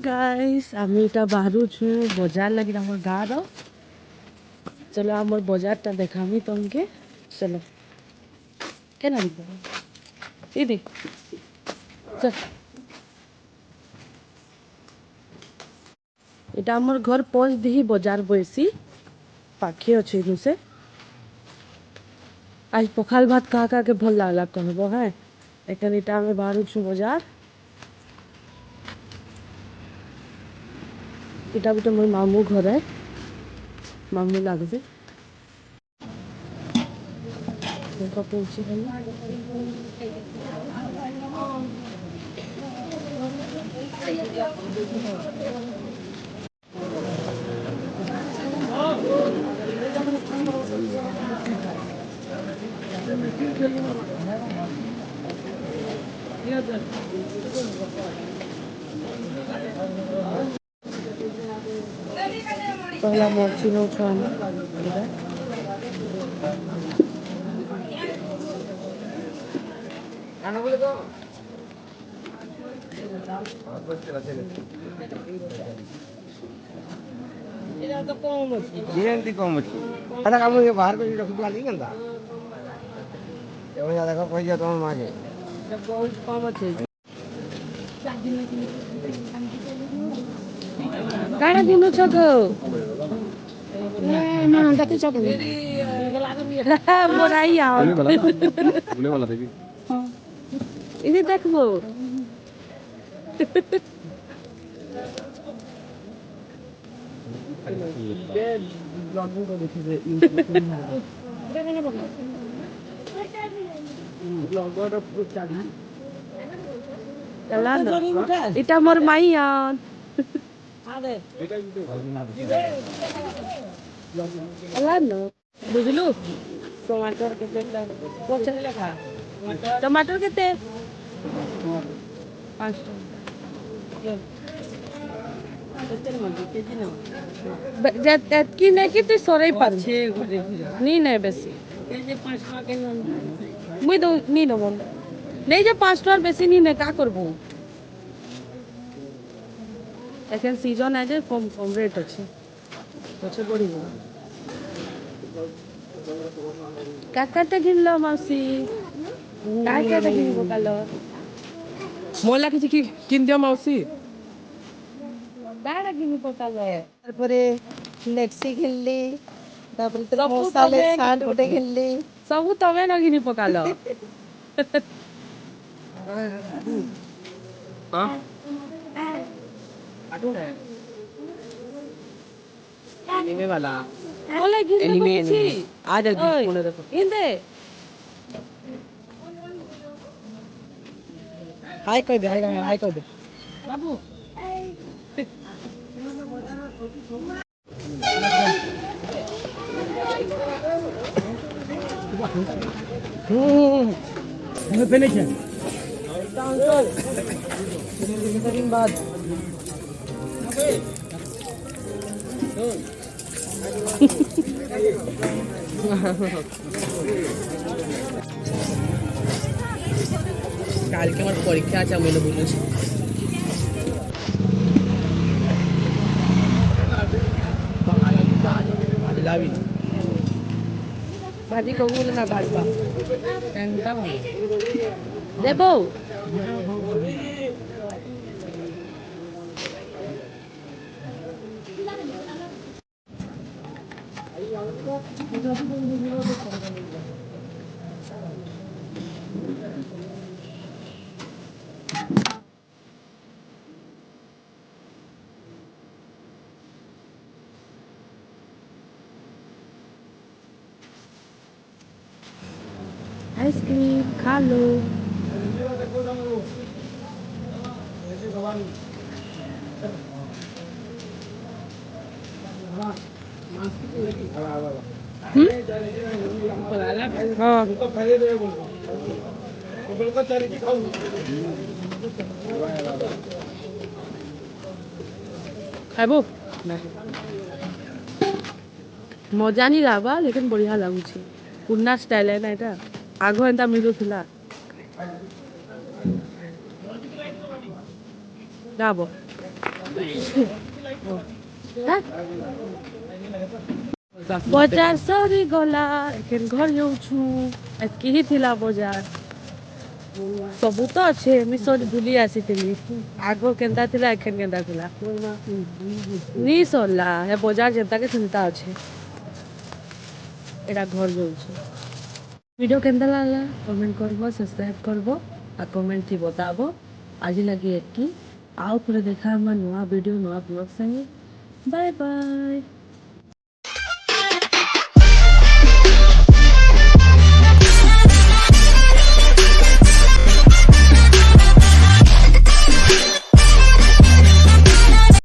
Guys आमी इटा Bahru छु बाजार लगी हमर गाँव रो चलो हमर बाजार ता देखामी तुमके चलो केना दीदी चल এটা আমার ঘর পৌঁছ দিহি বাজার বইছি পাখি আছে ইনুসে আজ পখাল ভাত খা খা के ভাল লাগলা कहबो হ্যাঁ এখানে এটা আমি বাহরুছু বাজার এটা বিটা মোর মামু ঘরে মামু লাগবে দেখো পৌঁছে গেল पहला मोची नो छान आना बोले तो इरा तो कम अछि जेंती कम अछि अरे काम के बाहर को रख वाली गंदा एवं ज्यादा का कोई तो मांगे जब बहुत कम अछि गाना दिनु छ गो ना दते छ गो मोराई आ बोले वाला देवी हां इधर देखबो के ब्लॉगिंग को देखि दे ब्लॉगर चाली चला ना इटा मोर माईयान आदे चला ना बुझलु टमाटर के पेटला कोचन लेखा टमाटर केते 5 की नहीं कि तू सोरे पर नहीं नहीं बेसी मुई दो नहीं दो नहीं जो 5 टका बेसी नहीं ने का करबो এখন সিজন আছে কম কম রেট আছে বছর পড়িব কাকাটা কিনলো মাসি কাকাটা কিনবো কালো মোলা কিছু কি কিন দিও মাসি দাঁড়া কিনি পকালে তারপরে লেক্সি খেললি তারপরে তো মশালে সান্ড ওটে খেললি সবু তবে না কিনি পকালো হ্যাঁ एनीमे वाला ओले एनीमे आ जा कोने देखो इंदे हाय कह दे हाय कह दे बाबू मैं पहले क्या अंकल कितने दिन बाद কাল के আমার পরীক্ষা আছে আমি তো বলেছি লাভি ভাজি কবুল না ভাজবা কেনটা দেবো आइसक्रीम खा लो खाइबो मजा नहीं लाबा लेकिन बढ़िया लगुची पुन्ना स्टाइल है ना এটা आगो एंता मिलुथिला जाबो बजार सरी गला एखन घर जाऊछु एतकी ही थिला बजार ସବୁ ତ ଅଛି ଏମିତି ସରି ଭୁଲି ଆସିଥିଲି ଆଗ କେନ୍ତା ଥିଲା ଏଖେନ୍ କେନ୍ତା ଥିଲା ନି ସରିଲା ହେ ବଜାର ଯେନ୍ତାକେ ସେନ୍ତା ଅଛି ଏଇଟା ଘର ଯାଉଛି ଭିଡ଼ିଓ କେନ୍ତା ଲାଗଲା କମେଣ୍ଟ করব ସବସ୍କ୍ରାଇବ করব ଆଉ କମେଣ୍ଟ ଥି बताब ଆଜି ଲାଗି ଏତକି ଆଉ ଥରେ ଦେଖା ଆମ ନୂଆ ଭିଡ଼ିଓ ନୂଆ ବ୍ଲଗ ସାଙ୍ଗେ ବାଏ ବାଏ।